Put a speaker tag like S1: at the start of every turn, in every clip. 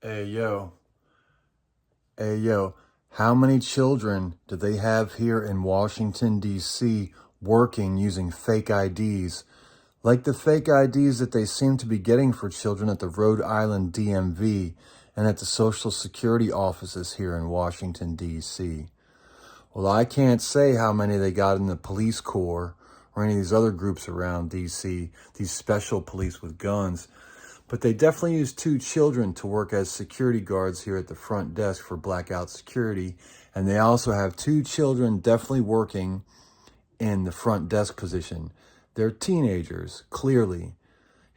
S1: Hey, yo. Hey, yo. How many children do they have here in Washington, D.C. working using fake IDs? Like the fake IDs that they seem to be getting for children at the Rhode Island DMV and at the Social Security offices here in Washington, D.C. Well, I can't say how many they got in the police corps or any of these other groups around D.C., these special police with guns. But they definitely use 2 children to work as security guards here at the front desk for blackout security. And they also have 2 children definitely working in the front desk position. They're teenagers, clearly.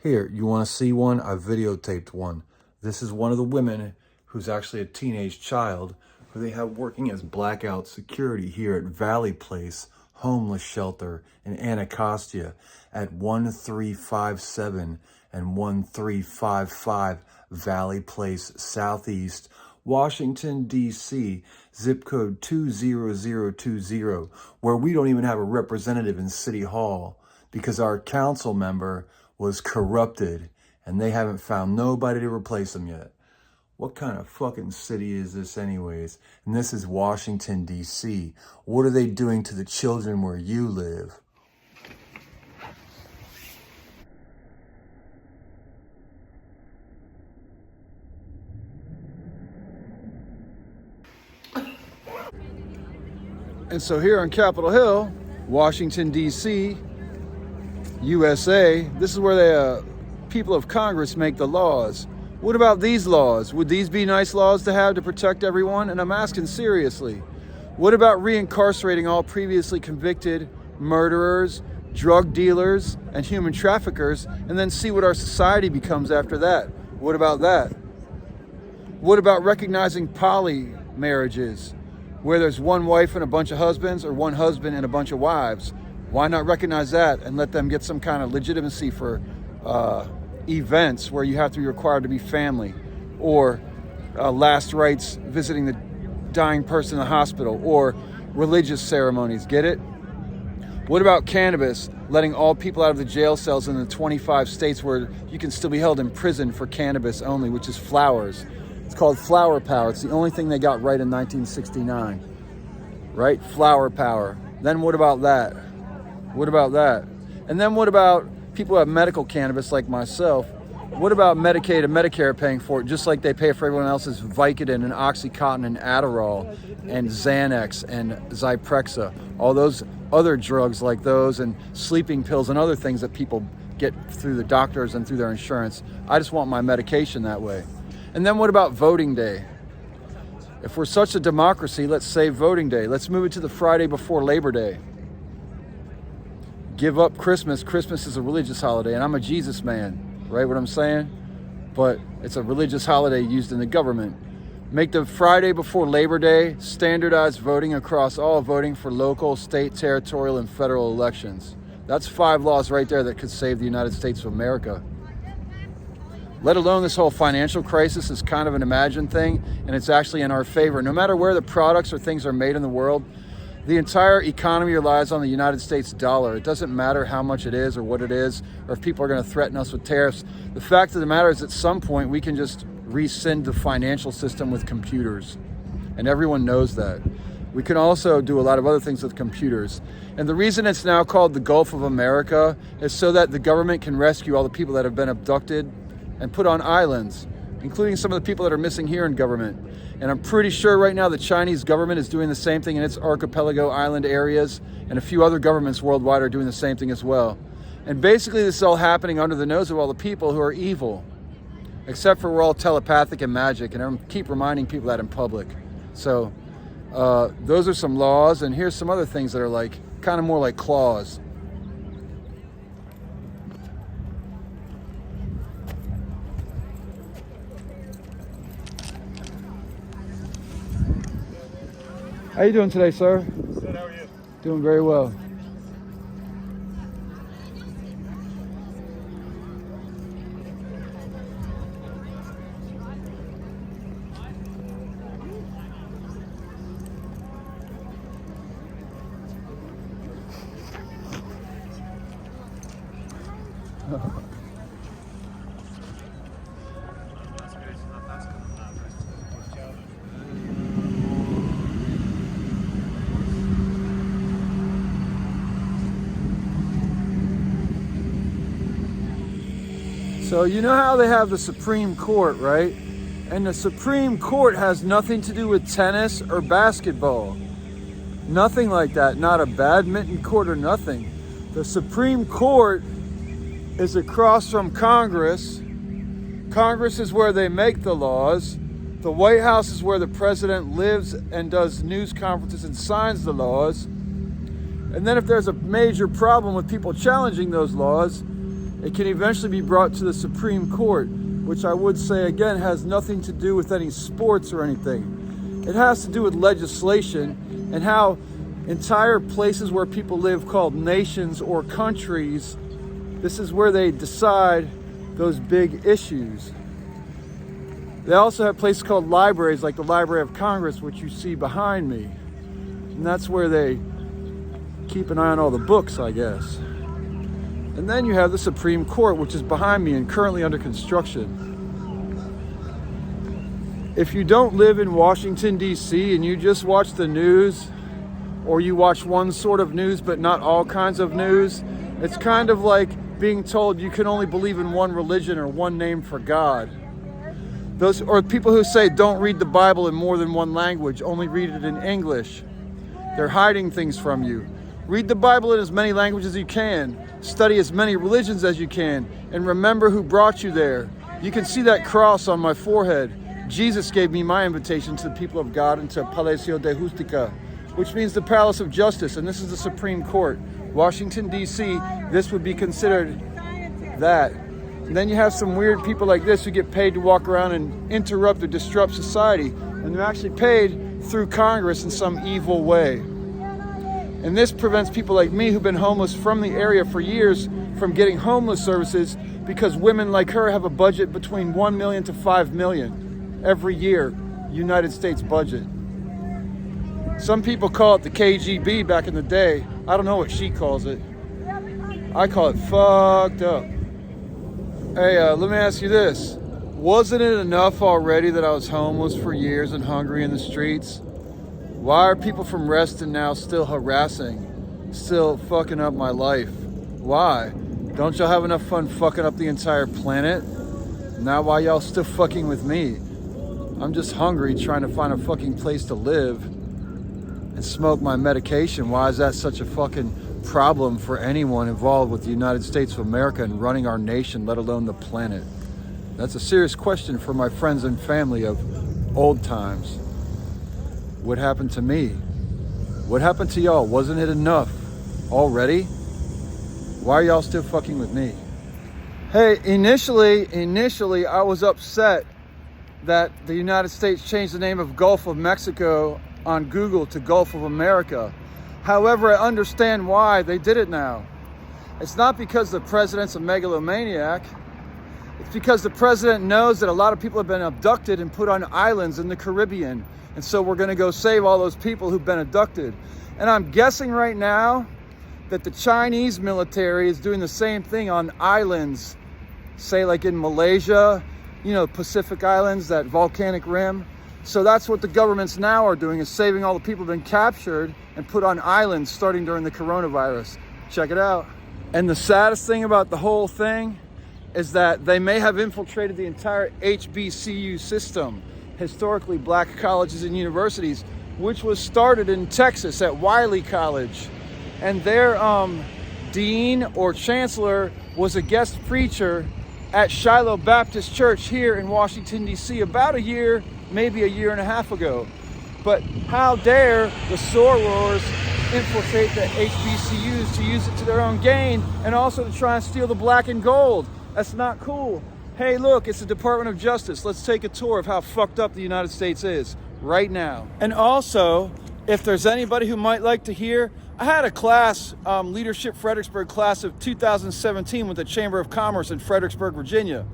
S1: Here, you want to see one? I videotaped one. This is one of the women who's actually a teenage child who they have working as blackout security here at Valley Place Homeless Shelter in Anacostia at 1357 and 1355 Valley Place Southeast, Washington, D.C., zip code 20020, where we don't even have a representative in City Hall because our council member was corrupted and they haven't found nobody to replace him yet. What kind of fucking city is this anyways? And this is Washington, D.C. What are they doing to the children where you live? And so here on Capitol Hill, Washington, D.C., USA, this is where the people of Congress make the laws. What about these laws? Would these be nice laws to have to protect everyone? And I'm asking seriously. What about reincarcerating all previously convicted murderers, drug dealers, and human traffickers, and then see what our society becomes after that? What about that? What about recognizing poly marriages, where there's one wife and a bunch of husbands, or one husband and a bunch of wives? Why not recognize that and let them get some kind of legitimacy for events where you have to be required to be family, or last rites visiting the dying person in the hospital, or religious ceremonies? Get it? What about cannabis, letting all people out of the jail cells in the 25 states where you can still be held in prison for cannabis only, which is flowers? It's called flower power. It's the only thing they got right in 1969, right? Flower power. Then what about that? What about that? And then what about people who have medical cannabis like myself? What about Medicaid and Medicare paying for it, just like they pay for everyone else's Vicodin and Oxycontin and Adderall and Xanax and Zyprexa, all those other drugs like those, and sleeping pills and other things that people get through the doctors and through their insurance? I just want my medication that way. And then what about voting day? If we're such a democracy, let's save voting day. Let's move it to the Friday before Labor Day. Give up Christmas. Christmas is a religious holiday, and I'm a Jesus man, right? What I'm saying? But it's a religious holiday used in the government. Make the Friday before Labor Day standardized voting across all voting for local, state, territorial, and federal elections. That's 5 laws right there that could save the United States of America. Let alone this whole financial crisis is kind of an imagined thing, and it's actually in our favor. No matter where the products or things are made in the world, the entire economy relies on the United States dollar. It doesn't matter how much it is or what it is, or if people are going to threaten us with tariffs. The fact of the matter is, at some point, we can just rescind the financial system with computers. And everyone knows that. We can also do a lot of other things with computers. And the reason it's now called the Gulf of America is so that the government can rescue all the people that have been abducted and put on islands, including some of the people that are missing here in government. And I'm pretty sure right now the Chinese government is doing the same thing in its archipelago island areas, and a few other governments worldwide are doing the same thing as well. And basically this is all happening under the nose of all the people who are evil, except for we're all telepathic and magic, and I keep reminding people that in public. So those are some laws, and here's some other things that are like kind of more like claws. How you doing today, sir?
S2: Good, how are you?
S1: Doing very well. So you know how they have the Supreme Court, right? And the Supreme Court has nothing to do with tennis or basketball. Nothing like that. Not a badminton court or nothing. The Supreme Court is across from Congress. Congress is where they make the laws. The White House is where the president lives and does news conferences and signs the laws. And then if there's a major problem with people challenging those laws, it can eventually be brought to the Supreme Court, which I would say, again, has nothing to do with any sports or anything. It has to do with legislation and how entire places where people live called nations or countries, this is where they decide those big issues. They also have places called libraries, like the Library of Congress, which you see behind me. And that's where they keep an eye on all the books, I guess. And then you have the Supreme Court, which is behind me and currently under construction. If you don't live in Washington, D.C., and you just watch the news, or you watch one sort of news but not all kinds of news, it's kind of like being told you can only believe in one religion or one name for God. Those or people who say don't read the Bible in more than one language, only read it in English. They're hiding things from you. Read the Bible in as many languages as you can. Study as many religions as you can. And remember who brought you there. You can see that cross on my forehead. Jesus gave me my invitation to the people of God into Palacio de Justicia, which means the Palace of Justice. And this is the Supreme Court. Washington, D.C., this would be considered that. And then you have some weird people like this who get paid to walk around and interrupt or disrupt society. And they're actually paid through Congress in some evil way. And this prevents people like me who've been homeless from the area for years from getting homeless services because women like her have a budget between 1 million to 5 million every year, United States budget. Some people call it the KGB back in the day. I don't know what she calls it. I call it fucked up. Hey, let me ask you this. Wasn't it enough already that I was homeless for years and hungry in the streets? Why are people from Reston now still harassing, still fucking up my life? Why? Don't y'all have enough fun fucking up the entire planet? Now why y'all still fucking with me? I'm just hungry trying to find a fucking place to live and smoke my medication. Why is that such a fucking problem for anyone involved with the United States of America and running our nation, let alone the planet? That's a serious question for my friends and family of old times. What happened to me? What happened to y'all? Wasn't it enough already? Why are y'all still fucking with me? Hey, initially, I was upset that the United States changed the name of Gulf of Mexico on Google to Gulf of America. However, I understand why they did it now. It's not because the president's a megalomaniac. It's because the president knows that a lot of people have been abducted and put on islands in the Caribbean. And so we're going to go save all those people who've been abducted. And I'm guessing right now that the Chinese military is doing the same thing on islands, say like in Malaysia, you know, Pacific Islands, that volcanic rim. So that's what the governments now are doing, is saving all the people who've been captured and put on islands starting during the coronavirus. Check it out. And the saddest thing about the whole thing is that they may have infiltrated the entire HBCU system, historically black colleges and universities, which was started in Texas at Wiley College. And their dean or chancellor was a guest preacher at Shiloh Baptist Church here in Washington, D.C. about a year, maybe a year and a half ago. But how dare the sorors infiltrate the HBCUs to use it to their own gain and also to try and steal the black and gold? That's not cool. Hey, look, it's the Department of Justice. Let's take a tour of how fucked up the United States is right now. And also, if there's anybody who might like to hear, I had a class, Leadership Fredericksburg class of 2017 with the Chamber of Commerce in Fredericksburg, Virginia.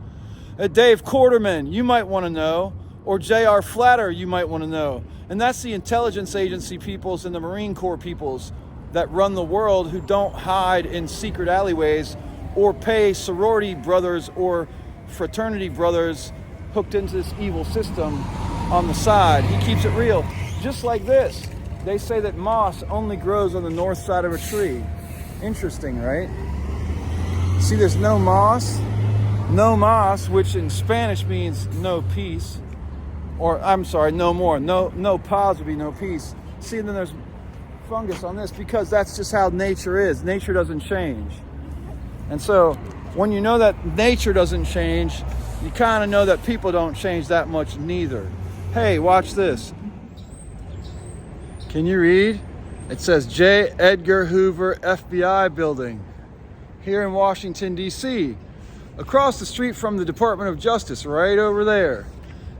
S1: Dave Quarterman, you might want to know, or J.R. Flatter, you might want to know. And that's the intelligence agency peoples and the Marine Corps peoples that run the world, who don't hide in secret alleyways or pay sorority brothers or fraternity brothers hooked into this evil system on the side. He keeps it real. Just like this. They say that moss only grows on the north side of a tree. Interesting, right? See, there's no moss. no mas, which in Spanish means no peace, or I'm sorry, no more. No paz would be no peace. See, and then there's fungus on this because that's just how nature is. Nature doesn't change. And so when you know that nature doesn't change, you kind of know that people don't change that much neither. Hey, watch this. Can you read? It says J. Edgar Hoover FBI building here in Washington, D.C. across the street from the Department of Justice, right over there.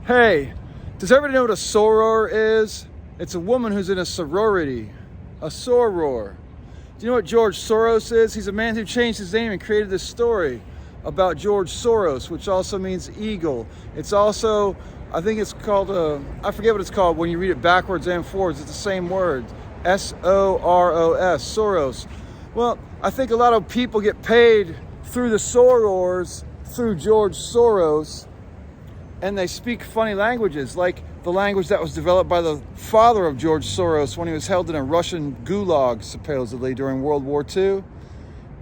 S1: Hey, does everybody know what a soror is? It's a woman who's in a sorority, a soror. Do you know what George Soros is? He's a man who changed his name and created this story about George Soros, which also means eagle. It's also, I think it's called, I forget what it's called when you read it backwards and forwards. It's the same word, S-O-R-O-S, Soros. Well, I think a lot of people get paid through the sorors, through George Soros, and they speak funny languages, like the language that was developed by the father of George Soros when he was held in a Russian gulag, supposedly, during World War II.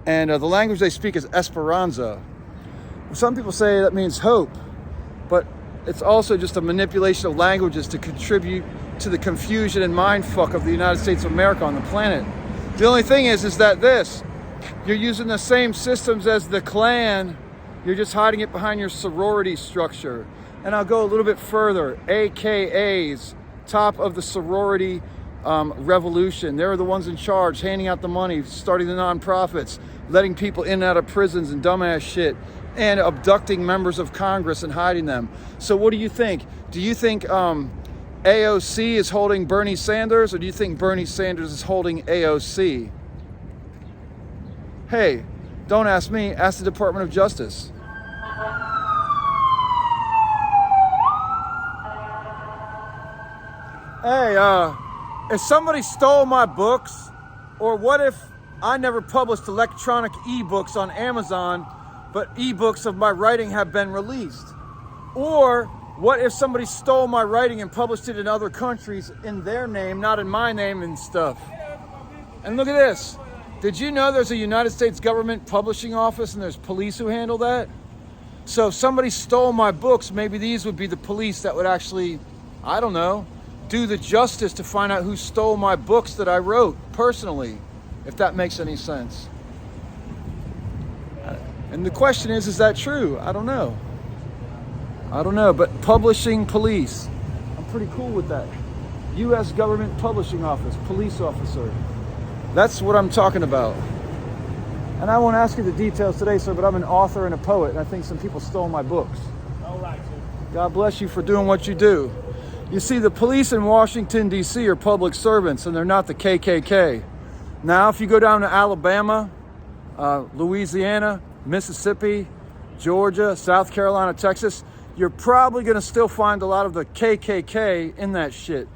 S1: And the language they speak is Esperanza. Some people say that means hope, but it's also just a manipulation of languages to contribute to the confusion and mindfuck of the United States of America on the planet. The only thing is that you're using the same systems as the Klan. You're just hiding it behind your sorority structure. And I'll go a little bit further. AKAs, top of the sorority revolution. They're the ones in charge, handing out the money, starting the nonprofits, letting people in and out of prisons and dumbass shit, and abducting members of Congress and hiding them. So what do you think? Do you think AOC is holding Bernie Sanders, or do you think Bernie Sanders is holding AOC? Hey, don't ask me, ask the Department of Justice. Hey, if somebody stole my books, or what if I never published electronic ebooks on Amazon, but ebooks of my writing have been released? Or what if somebody stole my writing and published it in other countries in their name, not in my name and stuff? And look at this. Did you know there's a United States government publishing office and there's police who handle that? So if somebody stole my books, maybe these would be the police that would actually, I don't know, do the justice to find out who stole my books that I wrote personally, if that makes any sense. And the question is that true? I don't know. But publishing police, I'm pretty cool with that. U.S. government publishing office, police officer. That's what I'm talking about. And I won't ask you the details today, sir, but I'm an author and a poet, and I think some people stole my books.
S2: All right, sir.
S1: God bless you for doing what you do. You see, the police in Washington, D.C. are public servants, and they're not the KKK. Now, if you go down to Alabama, Louisiana, Mississippi, Georgia, South Carolina, Texas, you're probably going to still find a lot of the KKK in that shit.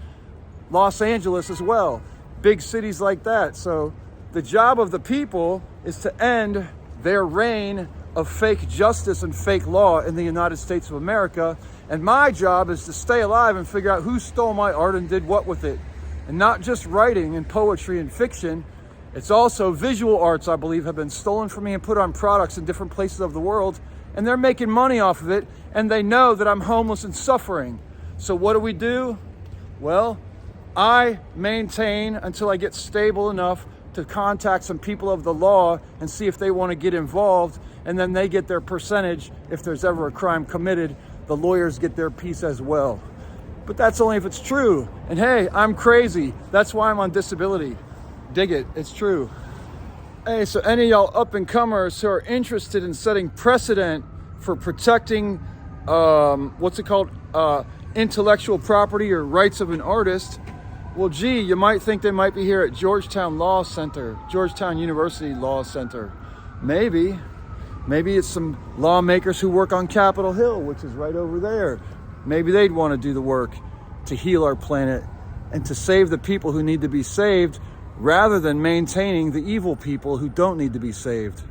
S1: Los Angeles as well. Big cities like that. So the job of the people is to end their reign of fake justice and fake law in the United States of America. And my job is to stay alive and figure out who stole my art and did what with it. And not just writing and poetry and fiction. It's also visual arts, I believe, have been stolen from me and put on products in different places of the world. And they're making money off of it. And they know that I'm homeless and suffering. So what do? Well, I maintain until I get stable enough to contact some people of the law and see if they want to get involved. And then they get their percentage. If there's ever a crime committed, the lawyers get their piece as well. But that's only if it's true. And hey, I'm crazy. That's why I'm on disability. Dig it. It's true. Hey, so any of y'all up-and-comers who are interested in setting precedent for protecting, intellectual property or rights of an artist, well, gee, you might think they might be here at Georgetown Law Center, Georgetown University Law Center. Maybe it's some lawmakers who work on Capitol Hill, which is right over there. Maybe they'd want to do the work to heal our planet and to save the people who need to be saved rather than maintaining the evil people who don't need to be saved.